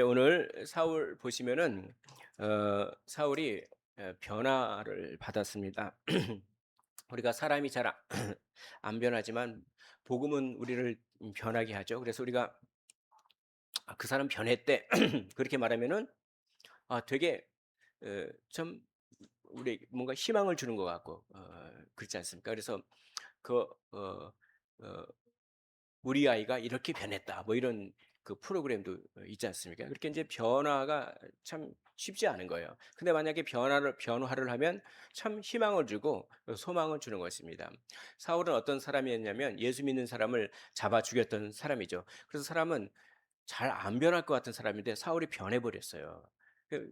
오늘 사울 보시면은 사울이 변화를 받았습니다. 우리가 사람이 잘 안 변하지만 복음은 우리를 변하게 하죠. 그래서 우리가 그 사람 변했대." 그렇게 말하면은 되게 좀 우리 뭔가 희망을 주는 것 같고 그렇지 않습니까? 그래서 그 어 어 "우리 아이가 이렇게 변했다." 뭐 이런 그 프로그램도 있지 않습니까? 그렇게 인제 변화가 참 쉽지 않은 거예요. 근데 만약에 변화를 하면 참 희망을 주고 소망을 주는 것입니다. 사울은 어떤 사람이었냐면 예수 믿는 사람을 잡아 죽였던 사람이죠. 그래서 사람은 잘 안 변할 것 같은 사람인데 사울이 변해 버렸어요.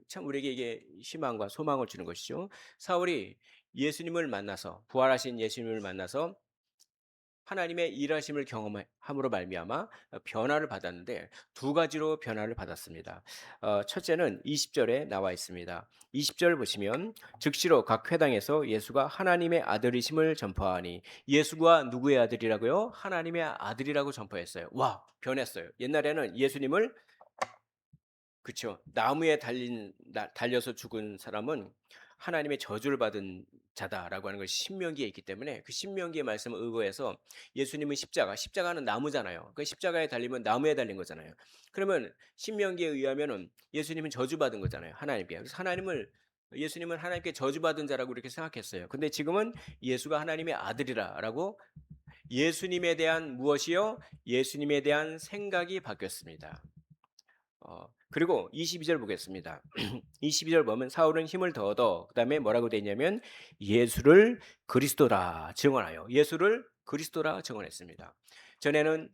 참 우리에게 이게 희망과 소망을 주는 것이죠. 사울이 예수님을 만나서 부활하신 예수님을 만나서 하나님의 일하심을 경험함으로 말미암아 변화를 받았는데 두 가지로 변화를 받았습니다. 첫째는 20절에 나와 있습니다. 20절 보시면 즉시로 각 회당에서 예수가 하나님의 아들이심을 전파하니 예수가 누구의 아들이라고요? 하나님의 아들이라고 전파했어요. 와, 변했어요. 옛날에는 예수님을 그쵸. 나무에 달려서 죽은 사람은 하나님의 저주를 받은 자다라고 하는 것이 신명기에 있기 때문에 그 신명기의 말씀을 의거해서 예수님은 십자가는 나무잖아요. 그 십자가에 달리면 나무에 달린 거잖아요. 그러면 신명기에 의하면은 예수님은 저주받은 거잖아요, 하나님께. 그래서 예수님은 하나님께 저주받은 자라고 이렇게 생각했어요. 근데 지금은 예수가 하나님의 아들이라라고 예수님에 대한 무엇이요? 예수님에 대한 생각이 바뀌었습니다. 그리고 22절 보겠습니다. 22절 보면 사울은 힘을 더 얻어 그다음에 뭐라고 돼 있냐면 예수를 그리스도라 증언하여 예수를 그리스도라 증언했습니다. 전에는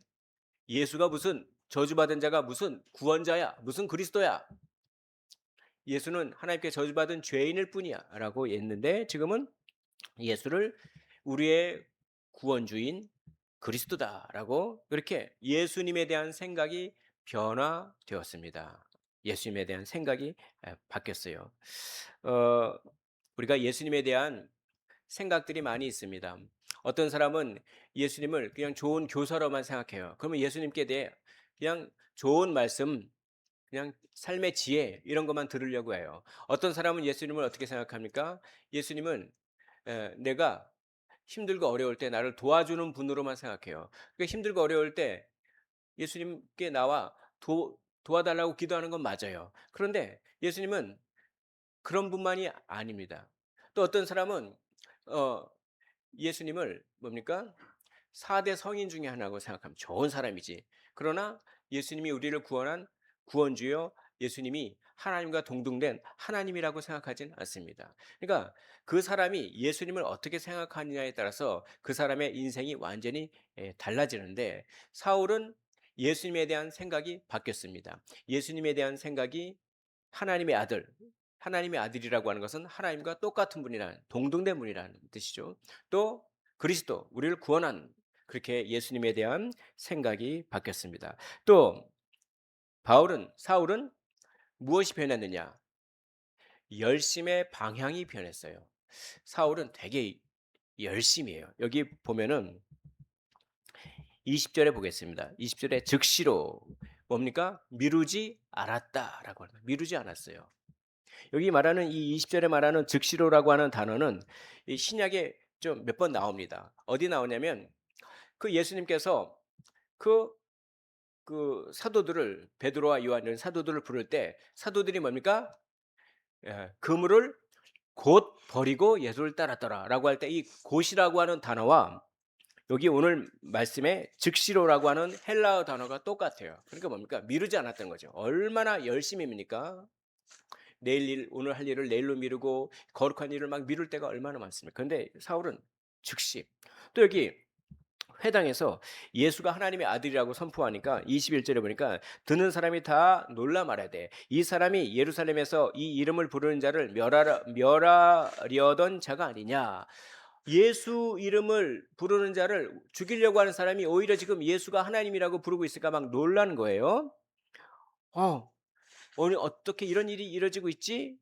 예수가 무슨 저주받은 자가 무슨 구원자야 무슨 그리스도야 예수는 하나님께 저주받은 죄인일 뿐이야라고 했는데 지금은 예수를 우리의 구원주인 그리스도다라고 이렇게 예수님에 대한 생각이 변화되었습니다. 예수님에 대한 생각이 바뀌었어요. 어, 우리가 예수님에 대한 생각들이 많이 있습니다. 어떤 사람은 예수님을 그냥 좋은 교사로만 생각해요. 그러면 예수님께 대해 그냥 좋은 말씀, 그냥 삶의 지혜 이런 것만 들으려고 해요. 어떤 사람은 예수님을 어떻게 생각합니까? 예수님은 내가 힘들고 어려울 때 나를 도와주는 분으로만 생각해요. 그러니까 힘들고 어려울 때 예수님께 나와 도와달라고 기도하는 건 맞아요. 그런데 예수님은 그런 분만이 아닙니다. 또 어떤 사람은 어 예수님을 뭡니까? 4대 성인 중에 하나라고 생각하면 좋은 사람이지. 그러나 예수님이 우리를 구원한 구원주요 예수님이 하나님과 동등된 하나님이라고 생각하진 않습니다. 그러니까 그 사람이 예수님을 어떻게 생각하느냐에 따라서 그 사람의 인생이 완전히 달라지는데 사울은 예수님에 대한 생각이 바뀌었습니다. 예수님에 대한 생각이 하나님의 아들, 하나님의 아들이라고 하는 것은 하나님과 똑같은 분이라는 동등된 분이라는 뜻이죠. 또 그리스도, 우리를 구원한 그렇게 예수님에 대한 생각이 바뀌었습니다. 또 사울은 무엇이 변했느냐? 열심의 방향이 변했어요. 사울은 되게 열심히 해요. 여기 보면은 20절에 보겠습니다. 20절에 즉시로 뭡니까? 미루지 않았다라고 합니다. 미루지 않았어요. 여기 말하는 이 20절에 말하는 즉시로라고 하는 단어는 이 신약에 좀 몇 번 나옵니다. 어디 나오냐면 그 예수님께서 그 사도들을 베드로와 요한 이런 사도들을 부를 때 사도들이 뭡니까? 그물을 곧 버리고 예수를 따랐더라라고 할 때 이 곧이라고 하는 단어와 여기 오늘 말씀에 즉시로라고 하는 헬라어 단어가 똑같아요. 그러니까 뭡니까? 미루지 않았던 거죠. 얼마나 열심입니까? 오늘 할 일을 내일로 미루고 거룩한 일을 막 미룰 때가 얼마나 많습니까? 그런데 사울은 즉시 또 여기 회당에서 예수가 하나님의 아들이라고 선포하니까 21절에 보니까 듣는 사람이 다 놀라 말하되 이 사람이 예루살렘에서 이 이름을 부르는 자를 멸하려던 자가 아니냐. 예수 이름을 부르는 자를 죽이려고 하는 사람이 오히려 지금 예수가 하나님이라고 부르고 있으니까 막 놀라는 거예요. 오늘 어떻게 이런 일이 이루어지고 있지?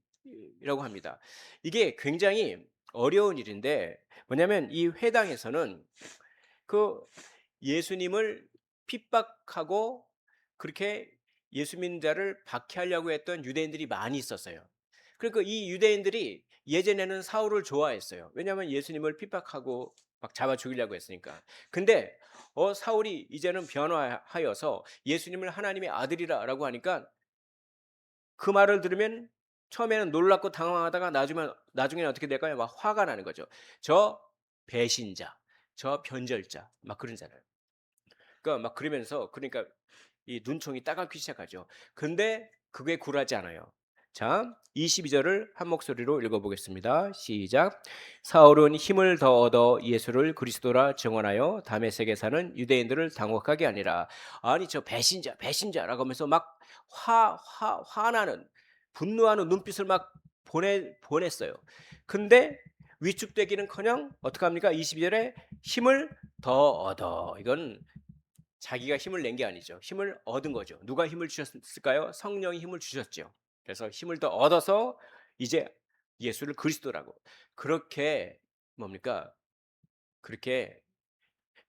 이라고 합니다. 이게 굉장히 어려운 일인데 뭐냐면 이 회당에서는 그 예수님을 핍박하고 그렇게 예수 믿는 자를 박해하려고 했던 유대인들이 많이 있었어요. 그러니까 이 유대인들이 예전에는 사울을 좋아했어요. 왜냐하면 예수님을 핍박하고 막 잡아 죽이려고 했으니까. 근데 사울이 이제는 변화하여서 예수님을 하나님의 아들이라고 하니까 그 말을 들으면 처음에는 놀랍고 당황하다가 나중에는 어떻게 될까요? 막 화가 나는 거죠. 저 배신자, 저 변절자, 막 그러잖아요. 그러니까 막 그러면서 그러니까 이 눈총이 따갑기 시작하죠. 근데 그게 굴하지 않아요. 자, 22절을 한 목소리로 읽어보겠습니다. 시작. 사울은 힘을 더 얻어 예수를 그리스도라 증언하여 다메섹에 사는 유대인들을 당혹하게 하니라. 아니 저 배신자 배신자라고 하면서 막 화나는 분노하는 눈빛을 막 보냈어요. 근데 위축되기는커녕 어떻게 합니까? 22절에 힘을 더 얻어. 이건 자기가 힘을 낸 게 아니죠. 힘을 얻은 거죠. 누가 힘을 주셨을까요? 성령이 힘을 주셨죠. 그래서 힘을 더 얻어서 이제 예수를 그리스도라고 그렇게 뭡니까? 그렇게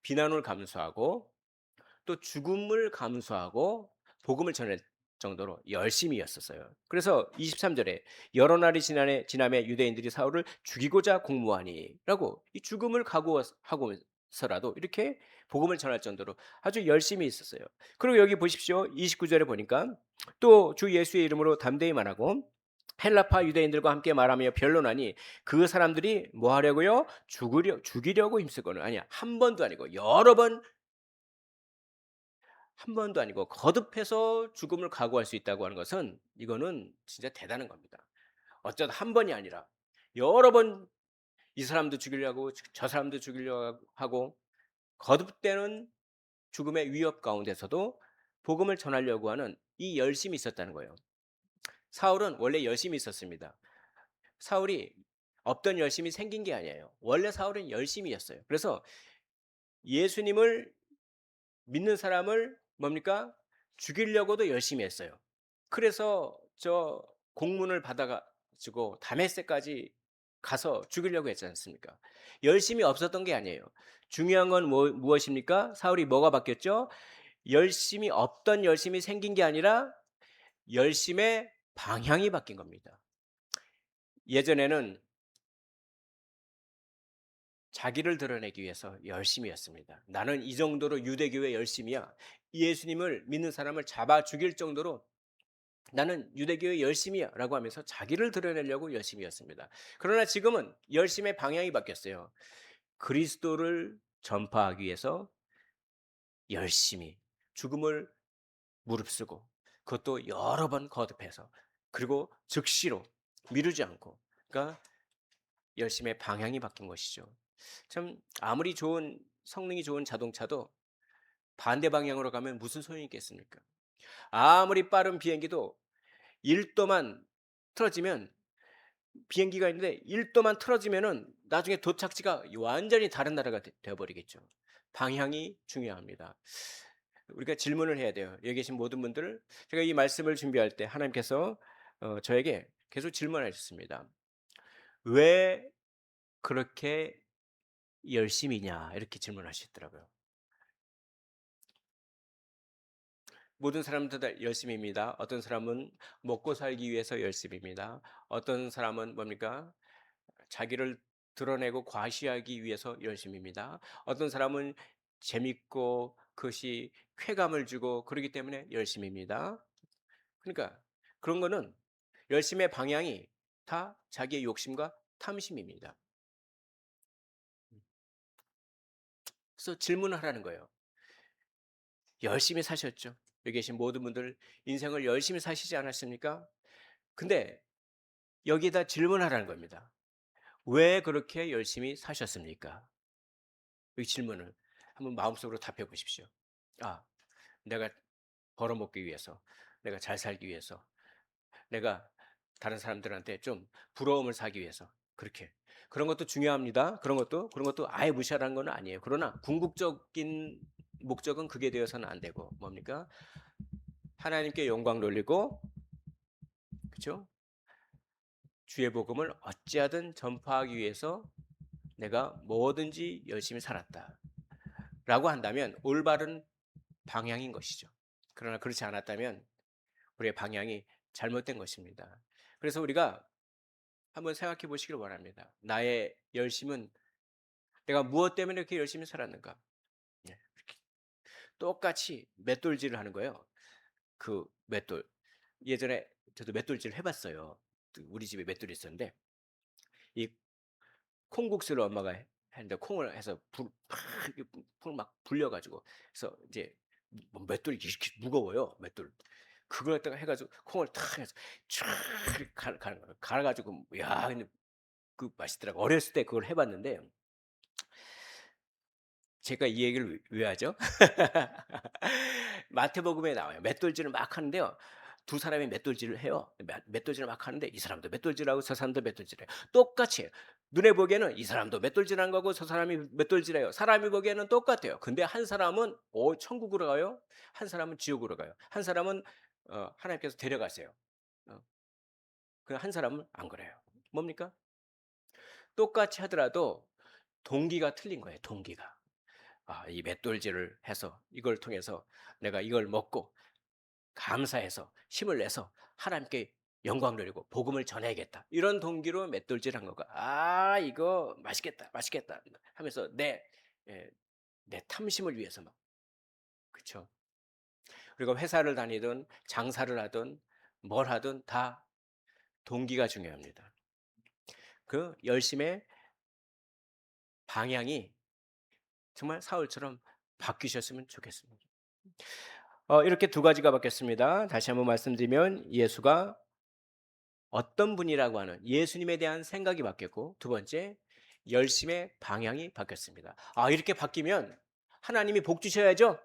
비난을 감수하고 또 죽음을 감수하고 복음을 전할 정도로 열심히였었어요. 그래서 23절에 여러 날이 지남에 유대인들이 사울을 죽이고자 공모하니라고 이 죽음을 각오하고서라도 이렇게 복음을 전할 정도로 아주 열심히 있었어요. 그리고 여기 보십시오. 29절에 보니까 또 주 예수의 이름으로 담대히 말하고 헬라파 유대인들과 함께 말하며 변론하니 그 사람들이 뭐 하려고요? 죽이려고 힘쓰고는 아니야. 한 번도 아니고 여러 번 한 번도 아니고 거듭해서 죽음을 각오할 수 있다고 하는 것은 이거는 진짜 대단한 겁니다. 어쩌다 한 번이 아니라 여러 번 이 사람도 죽이려고 저 사람도 죽이려고 하고 거듭되는 죽음의 위협 가운데서도 복음을 전하려고 하는 이 열심이 있었다는 거예요. 사울은 원래 열심히 있었습니다. 사울이 없던 열심이 생긴 게 아니에요. 원래 사울은 열심이었어요. 그래서 예수님을 믿는 사람을 뭡니까? 죽이려고도 열심히 했어요. 그래서 저 공문을 받아 가지고 다메섹까지 가서 죽이려고 했지 않습니까? 열심이 없었던 게 아니에요. 중요한 건 무엇입니까? 사울이 뭐가 바뀌었죠? 열심이 없던 열심이 생긴 게 아니라 열심의 방향이 바뀐 겁니다. 예전에는 자기를 드러내기 위해서 열심이었습니다. 나는 이 정도로 유대교회 열심이야. 예수님을 믿는 사람을 잡아 죽일 정도로 나는 유대교회 열심이야 라고 하면서 자기를 드러내려고 열심이었습니다. 그러나 지금은 열심의 방향이 바뀌었어요. 그리스도를 전파하기 위해서 열심히 죽음을 무릅쓰고 그것도 여러 번 거듭해서 그리고 즉시로 미루지 않고 그러니까 열심의 방향이 바뀐 것이죠. 참 아무리 좋은 성능이 좋은 자동차도 반대 방향으로 가면 무슨 소용이 있겠습니까? 아무리 빠른 비행기도 1도만 틀어지면 비행기가 있는데 1도만 틀어지면은 나중에 도착지가 완전히 다른 나라가 되어 버리겠죠. 방향이 중요합니다. 우리가 질문을 해야 돼요. 여기 계신 모든 분들 제가 이 말씀을 준비할 때 하나님께서 저에게 계속 질문하셨습니다. "왜 그렇게 열심이냐?" 이렇게 질문하시더라고요. 모든 사람들 다 열심입니다. 어떤 사람은 먹고 살기 위해서 열심입니다. 어떤 사람은 뭡니까? 자기를 드러내고 과시하기 위해서 열심입니다. 어떤 사람은 재밌고 그것이 쾌감을 주고 그러기 때문에 열심입니다. 그러니까 그런 거는 열심의 방향이 다 자기의 욕심과 탐심입니다. 그래서 질문을 하라는 거예요. 열심히 사셨죠? 여기 계신 모든 분들 인생을 열심히 사시지 않았습니까? 근데 여기에다 질문하라는 겁니다. 왜 그렇게 열심히 사셨습니까? 이 질문을 한번 마음속으로 답해 보십시오. 아, 내가 벌어먹기 위해서, 내가 잘 살기 위해서, 내가 다른 사람들한테 좀 부러움을 사기 위해서 그렇게 그런 것도 중요합니다. 그런 것도 아예 무시하라는 건 아니에요. 그러나 궁극적인 목적은 그게 되어서는 안 되고 뭡니까? 하나님께 영광 돌리고 그렇죠? 주의 복음을 어찌하든 전파하기 위해서 내가 뭐든지 열심히 살았다라고 한다면 올바른 방향인 것이죠. 그러나 그렇지 않았다면 우리의 방향이 잘못된 것입니다. 그래서 우리가 한번 생각해 보시길 원합니다. 나의 열심은 내가 무엇 때문에 이렇게 열심히 살았는가? 예. 똑같이 맷돌질을 하는 거예요. 그 맷돌. 예전에 저도 맷돌질을 해 봤어요. 우리 집에 맷돌이 있었는데 이 콩국수를 엄마가 했는데 콩을 해서 불 막 이렇게 콩을 막 불려 가지고 그래서 이제 뭐 맷돌이 이렇게 무거워요, 맷돌. 그걸 갖다가 해 가지고 콩을 탁 해서 촤악 갈아 거예요. 갈아 가지고 야 근데 그 맛있더라고요. 어렸을 때 그걸 해 봤는데 제가 이 얘기를 왜 하죠? 마태복음에 나와요. 맷돌질을 막 하는데요. 두 사람이 맷돌질을 해요. 맷돌질을 막 하는데 이 사람도 맷돌질하고 저 사람도 맷돌질해요. 똑같이 해요. 눈에 보기에는 이 사람도 맷돌질한 거고 저 사람이 맷돌질해요. 사람이 보기에는 똑같아요. 근데 한 사람은 천국으로 가요. 한 사람은 지옥으로 가요. 한 사람은 하나님께서 데려가세요. 어, 그 한 사람은 안 그래요. 뭡니까? 똑같이 하더라도 동기가 틀린 거예요. 동기가. 이 맷돌질을 해서 이걸 통해서 내가 이걸 먹고 감사해서 힘을 내서 하나님께 영광 돌리고 복음을 전해야겠다. 이런 동기로 맷돌질한 거가 이거 맛있겠다. 맛있겠다. 하면서 예, 내 탐심을 위해서 막 그렇죠. 그리고 회사를 다니든 장사를 하든 뭘 하든 다 동기가 중요합니다. 그 열심의 방향이 정말 사울처럼 바뀌셨으면 좋겠습니다. 이렇게 두 가지가 바뀌었습니다. 다시 한번 말씀드리면 예수가 어떤 분이라고 하는 예수님에 대한 생각이 바뀌었고 두 번째 열심의 방향이 바뀌었습니다. 이렇게 바뀌면 하나님이 복 주셔야죠.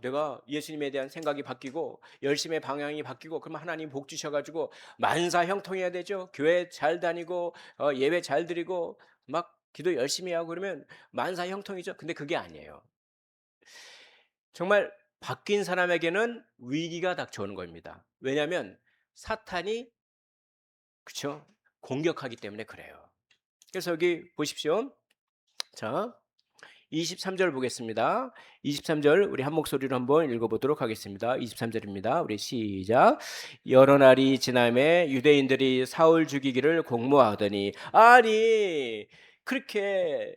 내가 예수님에 대한 생각이 바뀌고 열심의 방향이 바뀌고 그러면 하나님 복 주셔 가지고 만사 형통해야 되죠. 교회 잘 다니고 예배 잘 드리고 막 기도 열심히 하고 그러면 만사 형통이죠. 근데 그게 아니에요. 정말 바뀐 사람에게는 위기가 닥쳐오는 겁니다. 왜냐하면 사탄이 그쵸? 공격하기 때문에 그래요. 그래서 여기 보십시오. 자, 23절 보겠습니다. 23절 우리 한 목소리로 한번 읽어보도록 하겠습니다. 23절입니다. 우리 시작. 여러 날이 지남에 유대인들이 사울 죽이기를 공모하더니 아니 그렇게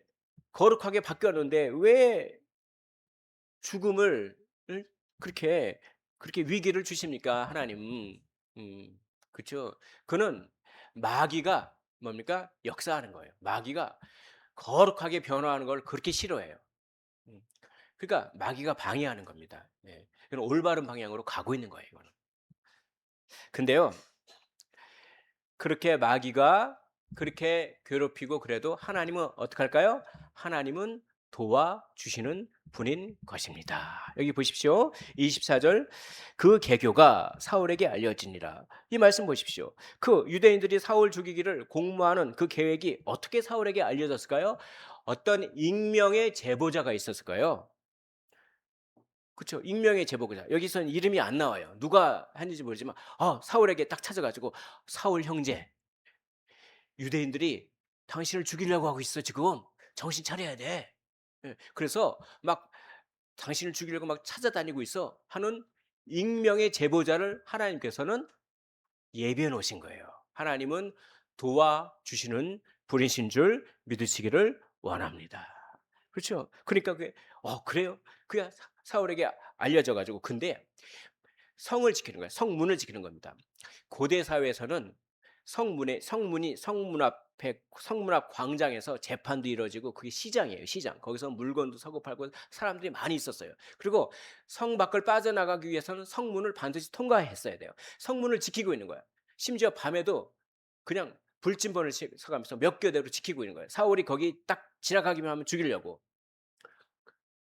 거룩하게 바뀌었는데 왜 죽음을 그렇게 위기를 주십니까 하나님? 그렇죠. 그는 마귀가 뭡니까? 역사하는 거예요. 마귀가 거룩하게 변화하는 걸 그렇게 싫어해요. 음. 그러니까 마귀가 방해하는 겁니다. 네. 이건 올바른 방향으로 가고 있는 거예요, 이거는. 근데요. 그렇게 마귀가 그렇게 괴롭히고 그래도 하나님은 어떻게 할까요? 하나님은 도와주시는 분인 것입니다. 여기 보십시오. 24절 그 계교가 사울에게 알려지니라. 이 말씀 보십시오. 그 유대인들이 사울 죽이기를 공모하는 그 계획이 어떻게 사울에게 알려졌을까요? 어떤 익명의 제보자가 있었을까요? 그렇죠. 익명의 제보자. 여기서는 이름이 안 나와요. 누가 했는지 모르지만 사울에게 딱 찾아가지고 사울 형제 유대인들이 당신을 죽이려고 하고 있어 지금. 정신 차려야 돼. 예. 그래서 막 당신을 죽이려고 막 찾아다니고 있어 하는 익명의 제보자를 하나님께서는 예비해 놓으신 거예요. 하나님은 도와주시는 분이신 줄 믿으시기를 원합니다. 그렇죠? 그러니까 그래요? 그야 사울에게 알려져 가지고 근데 성을 지키는 거예요. 성문을 지키는 겁니다. 고대 사회에서는 성문 앞 광장에서 재판도 이루어지고 그게 시장이에요, 시장. 거기서 물건도 사고 팔고 사람들이 많이 있었어요. 그리고 성 밖을 빠져나가기 위해서는 성문을 반드시 통과했어야 돼요. 성문을 지키고 있는 거야. 심지어 밤에도 그냥 불침번을 서가면서 몇 교대로 지키고 있는 거예요. 사울이 거기 딱 지나가기만 하면 죽이려고.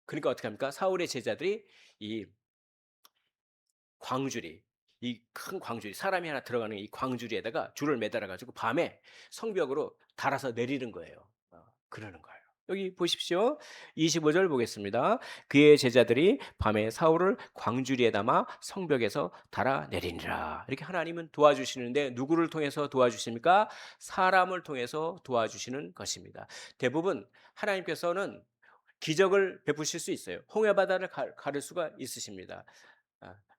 그러니까 어떻게 합니까? 사울의 제자들이 이 광주리 이 큰 광주리 사람이 하나 들어가는 이 광주리에다가 줄을 매달아 가지고 밤에 성벽으로 달아서 내리는 거예요. 그러는 거예요. 여기 보십시오. 25절 보겠습니다. 그의 제자들이 밤에 사울을 광주리에 담아 성벽에서 달아 내리니라. 이렇게 하나님은 도와주시는데 누구를 통해서 도와주십니까? 사람을 통해서 도와주시는 것입니다. 대부분 하나님께서는 기적을 베푸실 수 있어요. 홍해 바다를 가를 수가 있으십니다.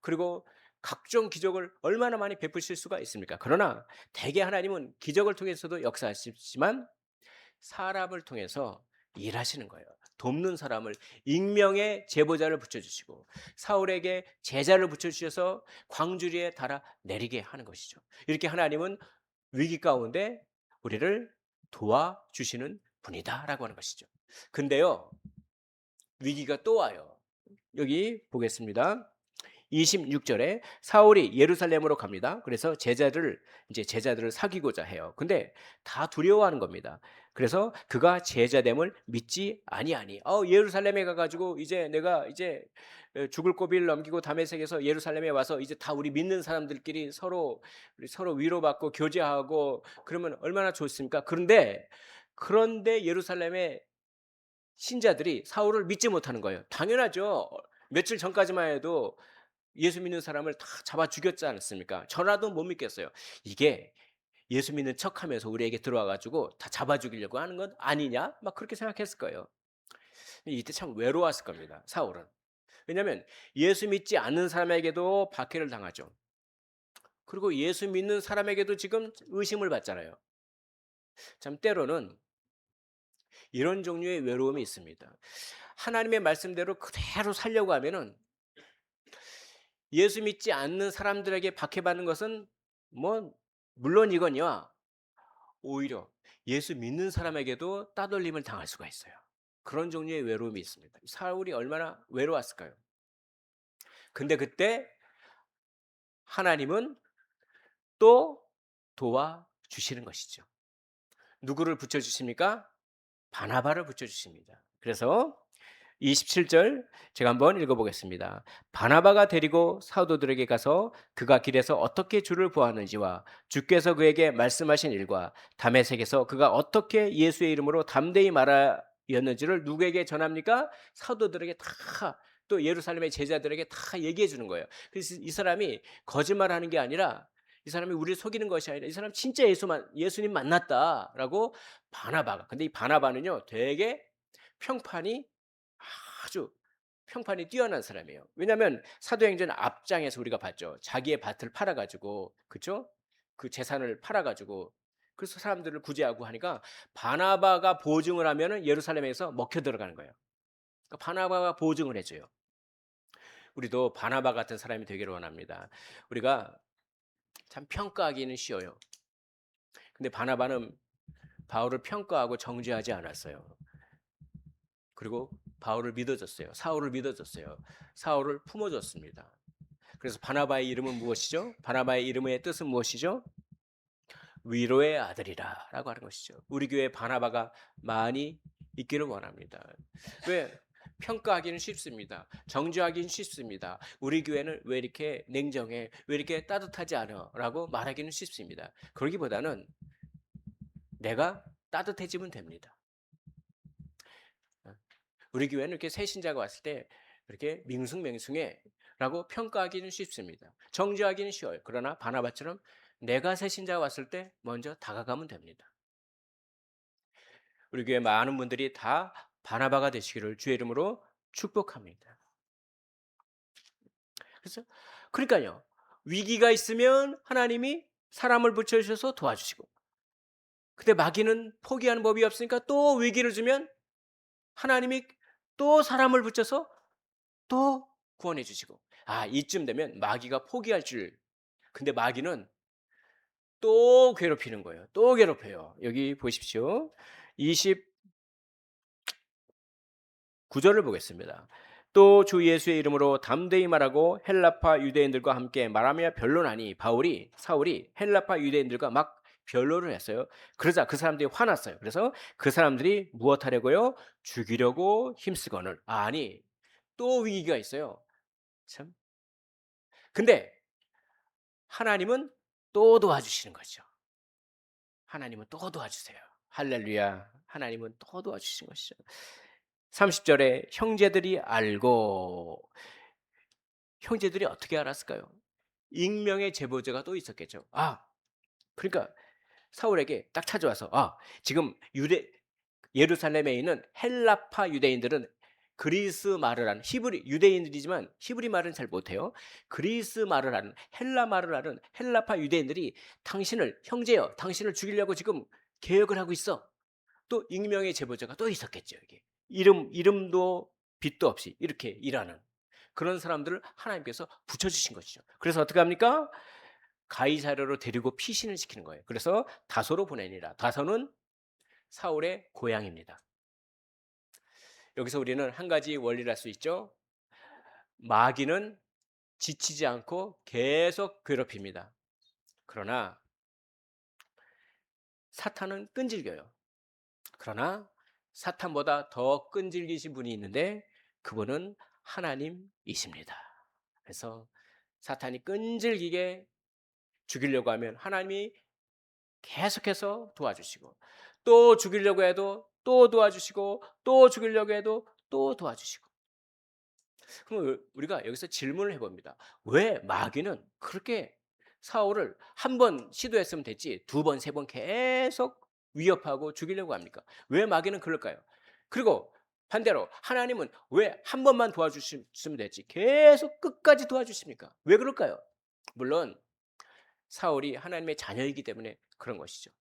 그리고 각종 기적을 얼마나 많이 베푸실 수가 있습니까? 그러나 대개 하나님은 기적을 통해서도 역사하시지만 사람을 통해서 일하시는 거예요. 돕는 사람을 익명의 제보자를 붙여주시고 사울에게 제자를 붙여주셔서 광주리에 달아 내리게 하는 것이죠. 이렇게 하나님은 위기 가운데 우리를 도와주시는 분이다라고 하는 것이죠. 근데요, 위기가 또 와요. 여기 보겠습니다. 26절에 사울이 예루살렘으로 갑니다. 그래서 제자들을 사귀고자 해요. 근데 다 두려워하는 겁니다. 그래서 그가 제자됨을 믿지 아니하니. 예루살렘에 가가지고 이제 내가 이제 죽을 고비를 넘기고 다메섹에서 예루살렘에 와서 이제 다 우리 믿는 사람들끼리 서로 위로받고 교제하고 그러면 얼마나 좋습니까? 그런데 예루살렘에 신자들이 사울을 믿지 못하는 거예요. 당연하죠. 며칠 전까지만 해도 예수 믿는 사람을 다 잡아 죽였지 않았습니까? 저라도 못 믿겠어요. 이게 예수 믿는 척하면서 우리에게 들어와 가지고 다 잡아 죽이려고 하는 건 아니냐? 막 그렇게 생각했을 거예요. 이때 참 외로웠을 겁니다, 사울은. 왜냐하면 예수 믿지 않는 사람에게도 박해를 당하죠. 그리고 예수 믿는 사람에게도 지금 의심을 받잖아요. 참 때로는 이런 종류의 외로움이 있습니다. 하나님의 말씀대로 그대로 살려고 하면은 예수 믿지 않는 사람들에게 박해받는 것은 뭐 물론이거니와 오히려 예수 믿는 사람에게도 따돌림을 당할 수가 있어요. 그런 종류의 외로움이 있습니다. 사울이 얼마나 외로웠을까요? 근데 그때 하나님은 또 도와주시는 것이죠. 누구를 붙여주십니까? 바나바를 붙여주십니다. 그래서 27절 제가 한번 읽어보겠습니다. 바나바가 데리고 사도들에게 가서 그가 길에서 어떻게 주를 보았는지와 주께서 그에게 말씀하신 일과 다메섹에서 그가 어떻게 예수의 이름으로 담대히 말하였는지를 누구에게 전합니까? 사도들에게 다, 또 예루살렘의 제자들에게 다 얘기해 주는 거예요. 그래서 이 사람이 거짓말하는 게 아니라 이 사람이 우리를 속이는 것이 아니라 이 사람 진짜 예수님 만났다라고 바나바가. 근데 이 바나바는요 되게 평판이 아주 평판이 뛰어난 사람이에요. 왜냐하면 사도행전 앞장에서 우리가 봤죠. 자기의 밭을 팔아가지고, 그렇죠? 그 재산을 팔아가지고, 그래서 사람들을 구제하고 하니까 바나바가 보증을 하면은 예루살렘에서 먹혀 들어가는 거예요. 그러니까 바나바가 보증을 해줘요. 우리도 바나바 같은 사람이 되기를 원합니다. 우리가 참 평가하기는 쉬워요. 근데 바나바는 바울을 평가하고 정죄하지 않았어요. 그리고 바울을 믿어줬어요. 사울을 믿어줬어요. 사울을 품어줬습니다. 그래서 바나바의 이름은 무엇이죠? 바나바의 이름의 뜻은 무엇이죠? 위로의 아들이라 라고 하는 것이죠. 우리 교회에 바나바가 많이 있기를 원합니다. 왜? 평가하기는 쉽습니다. 정죄하기는 쉽습니다. 우리 교회는 왜 이렇게 냉정해? 왜 이렇게 따뜻하지 않아? 라고 말하기는 쉽습니다. 그러기보다는 내가 따뜻해지면 됩니다. 우리 교회는 이렇게 새 신자가 왔을 때 이렇게 밍숭맹숭해라고 평가하기는 쉽습니다. 정죄하기는 쉬워요. 그러나 바나바처럼 내가 새 신자가 왔을 때 먼저 다가가면 됩니다. 우리 교회 많은 분들이 다 바나바가 되시기를 주의 이름으로 축복합니다. 그래서 그러니까요. 위기가 있으면 하나님이 사람을 붙여주셔서 도와주시고, 근데 마귀는 포기하는 법이 없으니까 또 위기를 주면 하나님이 또 사람을 붙여서 또 구원해 주시고, 이쯤 되면 마귀가 포기할 줄. 근데 마귀는 또 괴롭히는 거예요. 또 괴롭혀요. 여기 보십시오. 29절을 보겠습니다. 또 주 예수의 이름으로 담대히 말하고 헬라파 유대인들과 함께 말하며 변론하니 사울이 헬라파 유대인들과 막 변론을 했어요. 그러자 그 사람들이 화났어요. 그래서 그 사람들이 무엇하려고요? 죽이려고 힘쓰거늘. 아니, 또 위기가 있어요. 참. 근데 하나님은 또 도와주시는 거죠. 하나님은 또 도와주세요. 할렐루야. 하나님은 또 도와주신 것이죠. 30절에 형제들이 어떻게 알았을까요? 익명의 제보자가 또 있었겠죠. 그러니까 사울에게 딱 찾아와서 지금 예루살렘에 있는 헬라파 유대인들은 그리스 말을 하는 히브리 유대인들이지만 히브리 말은 잘 못해요. 그리스 말을 하는 헬라 말을 하는 헬라파 유대인들이 당신을 형제여 당신을 죽이려고 지금 계획을 하고 있어. 또 익명의 제보자가 또 있었겠죠. 이게 이름도 빛도 없이 이렇게 일하는 그런 사람들을 하나님께서 붙여주신 것이죠. 그래서 어떻게 합니까? 가이사랴로 데리고 피신을 시키는 거예요. 그래서 다소로 보내니라. 다소는 사울의 고향입니다. 여기서 우리는 한 가지 원리를 알 수 있죠. 마귀는 지치지 않고 계속 괴롭힙니다. 그러나 사탄은 끈질겨요. 그러나 사탄보다 더 끈질기신 분이 있는데 그분은 하나님이십니다. 그래서 사탄이 끈질기게 죽이려고 하면 하나님이 계속해서 도와주시고 또 죽이려고 해도 또 도와주시고 또 죽이려고 해도 또 도와주시고. 그럼 우리가 여기서 질문을 해봅니다. 왜 마귀는 그렇게 사울을 한 번 시도했으면 됐지 두 번, 세 번 계속 위협하고 죽이려고 합니까? 왜 마귀는 그럴까요? 그리고 반대로 하나님은 왜 한 번만 도와주셨으면 됐지 계속 끝까지 도와주십니까? 왜 그럴까요? 물론 사울이 하나님의 자녀이기 때문에 그런 것이죠.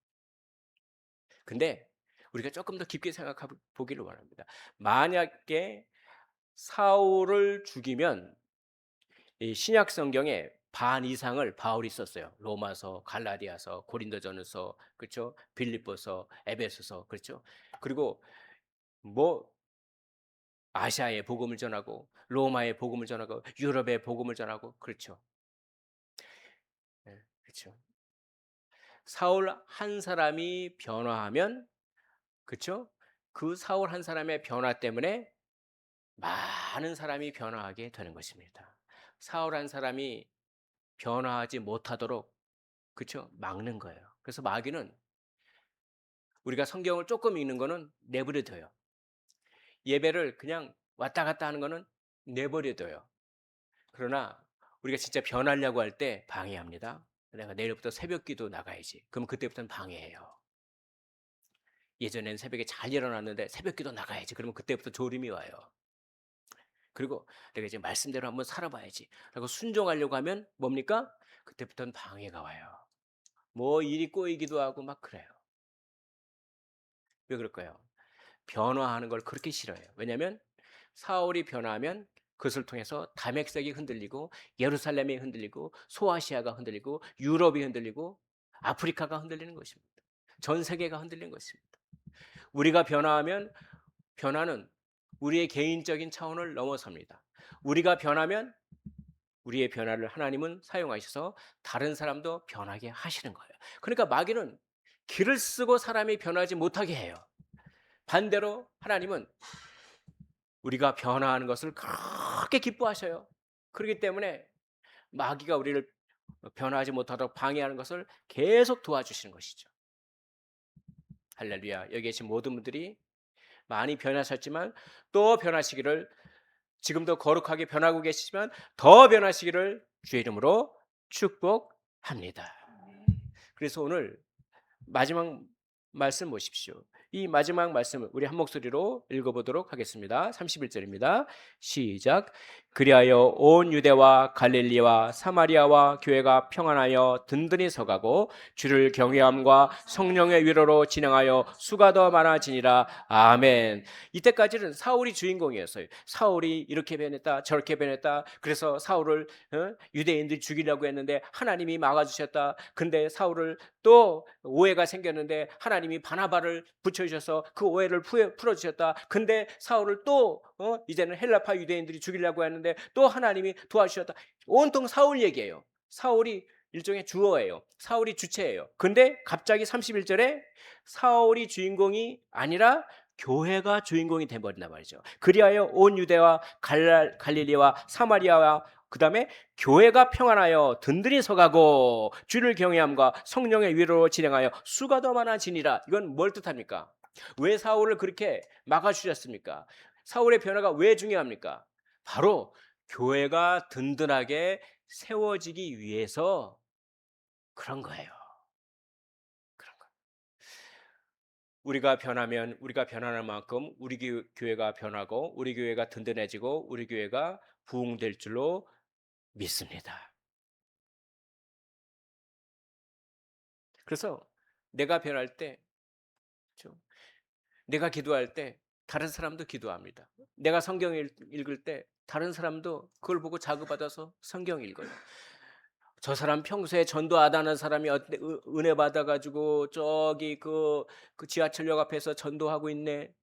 근데 우리가 조금 더 깊게 생각해 보기를 원합니다. 만약에 사울을 죽이면 이 신약 성경에 반 이상을 바울이 썼어요. 로마서, 갈라디아서, 고린도전서, 그렇죠? 빌립보서, 에베소서, 그렇죠? 그리고 뭐 아시아에 복음을 전하고 로마에 복음을 전하고 유럽에 복음을 전하고 그렇죠. 네, 그렇죠. 사울 한 사람이 변화하면 그렇죠? 그 사울 한 사람의 변화 때문에 많은 사람이 변화하게 되는 것입니다. 사울 한 사람이 변화하지 못하도록 그렇죠? 막는 거예요. 그래서 마귀는 우리가 성경을 조금 읽는 거는 내버려 둬요. 예배를 그냥 왔다 갔다 하는 거는 내버려 둬요. 그러나 우리가 진짜 변하려고 할 때 방해합니다. 내가 내일부터 새벽 기도 나가야지. 그럼 그때부터는 방해해요. 예전에는 새벽에 잘 일어났는데 새벽 기도 나가야지. 그러면 그때부터 졸음이 와요. 그리고 내가 이제 말씀대로 한번 살아봐야지. 라고 순종하려고 하면 뭡니까? 그때부터는 방해가 와요. 뭐 일이 꼬이기도 하고 막 그래요. 왜 그럴까요? 변화하는 걸 그렇게 싫어해요. 왜냐하면 사울이 변화하면 그것을 통해서 다맥색이 흔들리고 예루살렘이 흔들리고 소아시아가 흔들리고 유럽이 흔들리고 아프리카가 흔들리는 것입니다. 전 세계가 흔들리는 것입니다. 우리가 변화하면 변화는 우리의 개인적인 차원을 넘어섭니다. 우리가 변하면 우리의 변화를 하나님은 사용하셔서 다른 사람도 변하게 하시는 거예요. 그러니까 마귀는 길을 쓰고 사람이 변하지 못하게 해요. 반대로 하나님은 우리가 변화하는 것을 그렇게 기뻐하셔요. 그렇기 때문에 마귀가 우리를 변화하지 못하도록 방해하는 것을 계속 도와주시는 것이죠. 할렐루야. 여기 계신 모든 분들이 많이 변하셨지만 또 변하시기를 지금도 거룩하게 변하고 계시지만 더 변하시기를 주의 이름으로 축복합니다. 그래서 오늘 마지막 말씀 보십시오. 이 마지막 말씀을 우리 한 목소리로 읽어보도록 하겠습니다. 31절입니다. 시작. 그리하여 온 유대와 갈릴리와 사마리아와 교회가 평안하여 든든히 서가고 주를 경외함과 성령의 위로로 진행하여 수가 더 많아지니라. 아멘. 이때까지는 사울이 주인공이었어요. 사울이 이렇게 변했다 저렇게 변했다. 그래서 사울을 유대인들이 죽이려고 했는데 하나님이 막아주셨다. 근데 사울을 또 오해가 생겼는데 하나님이 바나바를 붙여주셔서 그 오해를 풀어주셨다. 근데 사울을 또 이제는 헬라파 유대인들이 죽이려고 했는데 또 하나님이 도와주셨다. 온통 사울 얘기예요. 사울이 일종의 주어예요. 사울이 주체예요. 근데 갑자기 31절에 사울이 주인공이 아니라 교회가 주인공이 돼버린단 말이죠. 그리하여 온 유대와 갈릴리와 사마리아와 그 다음에 교회가 평안하여 든든히 서가고 주를 경외함과 성령의 위로로 진행하여 수가 더 많아지니라. 이건 뭘 뜻합니까? 왜 사울을 그렇게 막아주셨습니까? 사울의 변화가 왜 중요합니까? 바로 교회가 든든하게 세워지기 위해서 그런 거예요. 그런 거. 우리가 변하면 우리가 변하는 만큼 우리 교회가 변하고 우리 교회가 든든해지고 우리 교회가 부흥될 줄로 믿습니다. 그래서 내가 변할 때, 그렇죠? 내가 기도할 때 다른 사람도 기도합니다. 내가 성경 읽을 때 다른 사람도 그걸 보고 자극받아서 성경 읽어요. 저 사람 평소에 전도 안 하는 사람이 은혜 받아가지고 저기 그 지하철역 앞에서 전도하고 있네.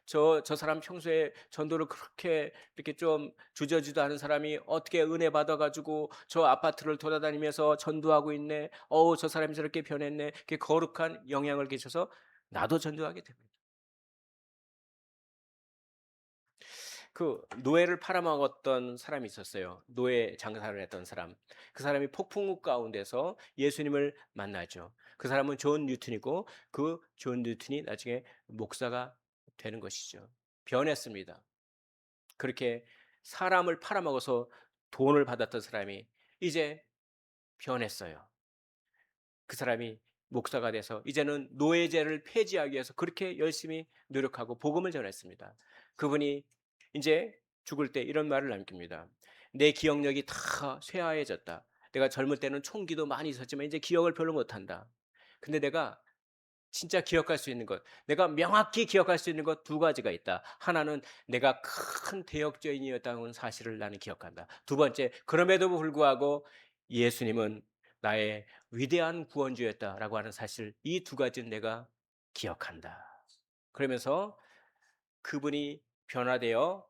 저 사람 평소에 전도를 그렇게 이렇게 좀 주저지도 않은 사람이 어떻게 은혜 받아가지고 저 아파트를 돌아다니면서 전도하고 있네. 어우, 저 사람이 저렇게 변했네. 그게 거룩한 영향을 끼쳐서 나도 전도하게 됩니다. 그 노예를 팔아먹었던 사람이 있었어요. 노예 장사를 했던 사람. 그 사람이 폭풍우 가운데서 예수님을 만나죠. 그 사람은 존 뉴튼이고 그 존 뉴튼이 나중에 목사가 되는 것이죠. 변했습니다. 그렇게 사람을 팔아먹어서 돈을 받았던 사람이 이제 변했어요. 그 사람이 목사가 돼서 이제는 노예제를 폐지하기 위해서 그렇게 열심히 노력하고 복음을 전했습니다. 그분이 이제 죽을 때 이런 말을 남깁니다. 내 기억력이 다 쇠하해졌다. 내가 젊을 때는 총기도 많이 있었지만 이제 기억을 별로 못한다. 근데 내가 진짜 기억할 수 있는 것, 내가 명확히 기억할 수 있는 것 두 가지가 있다. 하나는 내가 큰 대역죄인이었다는 사실을 나는 기억한다. 두 번째, 그럼에도 불구하고 예수님은 나의 위대한 구원주였다라고 하는 사실, 이 두 가지는 내가 기억한다. 그러면서 그분이 변화되어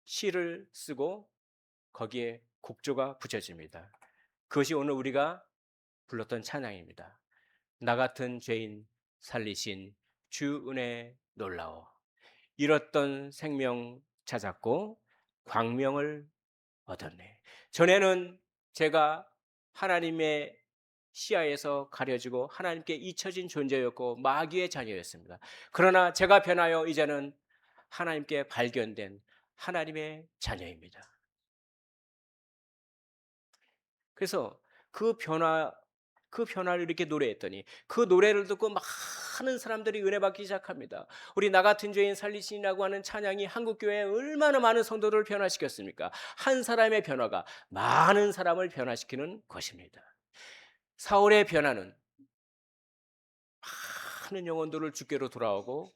시를 쓰고 거기에 곡조가 붙여집니다. 그것이 오늘 우리가 불렀던 찬양입니다. 나 같은 죄인 살리신 주 은혜 놀라워. 잃었던 생명 찾았고 광명을 얻었네. 전에는 제가 하나님의 시야에서 가려지고 하나님께 잊혀진 존재였고 마귀의 자녀였습니다. 그러나 제가 변하여 이제는 하나님께 발견된 하나님의 자녀입니다. 그래서 그 변화 그 변화를 이렇게 노래했더니 그 노래를 듣고 많은 사람들이 은혜 받기 시작합니다. 우리 나 같은 죄인 살리시라고 하는 찬양이 한국 교회에 얼마나 많은 성도들을 변화시켰습니까? 한 사람의 변화가 많은 사람을 변화시키는 것입니다. 사울의 변화는 많은 영혼들을 주께로 돌아오고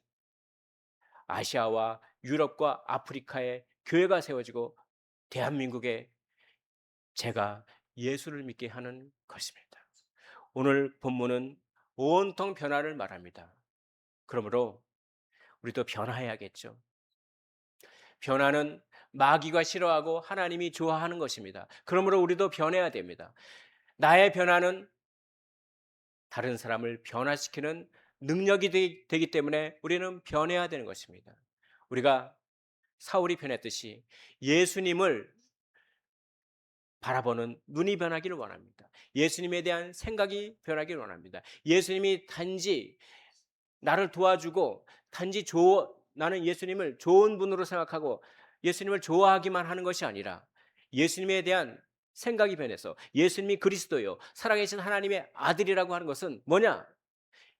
아시아와 유럽과 아프리카에 교회가 세워지고 대한민국에 제가 예수를 믿게 하는 것입니다. 오늘 본문은 온통 변화를 말합니다. 그러므로 우리도 변화해야겠죠. 변화는 마귀가 싫어하고 하나님이 좋아하는 것입니다. 그러므로 우리도 변해야 됩니다. 나의 변화는 다른 사람을 변화시키는 능력이 되기 때문에 우리는 변해야 되는 것입니다. 우리가 사울이 변했듯이 예수님을 바라보는 눈이 변하기를 원합니다. 예수님에 대한 생각이 변하기를 원합니다. 예수님이 단지 나를 도와주고 단지 나는 예수님을 좋은 분으로 생각하고 예수님을 좋아하기만 하는 것이 아니라 예수님에 대한 생각이 변해서 예수님이 그리스도요 살아계신 하나님의 아들이라고 하는 것은 뭐냐?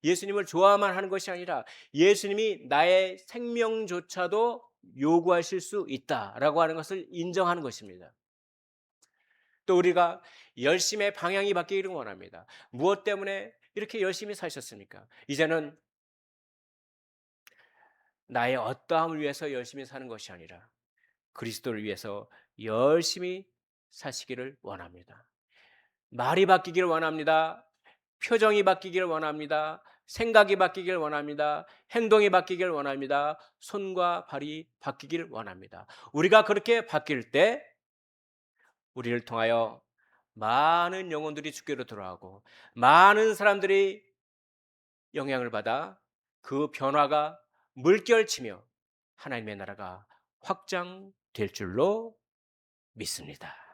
예수님을 좋아만 하는 것이 아니라 예수님이 나의 생명조차도 요구하실 수 있다라고 하는 것을 인정하는 것입니다. 또 우리가 열심의 방향이 바뀌기를 원합니다. 무엇 때문에 이렇게 열심히 사셨습니까? 이제는 나의 어떠함을 위해서 열심히 사는 것이 아니라 그리스도를 위해서 열심히 사시기를 원합니다. 말이 바뀌기를 원합니다. 표정이 바뀌기를 원합니다. 생각이 바뀌기를 원합니다. 행동이 바뀌기를 원합니다. 손과 발이 바뀌기를 원합니다. 우리가 그렇게 바뀔 때 우리를 통하여 많은 영혼들이 주께로 돌아오고 많은 사람들이 영향을 받아 그 변화가 물결치며 하나님의 나라가 확장될 줄로 믿습니다.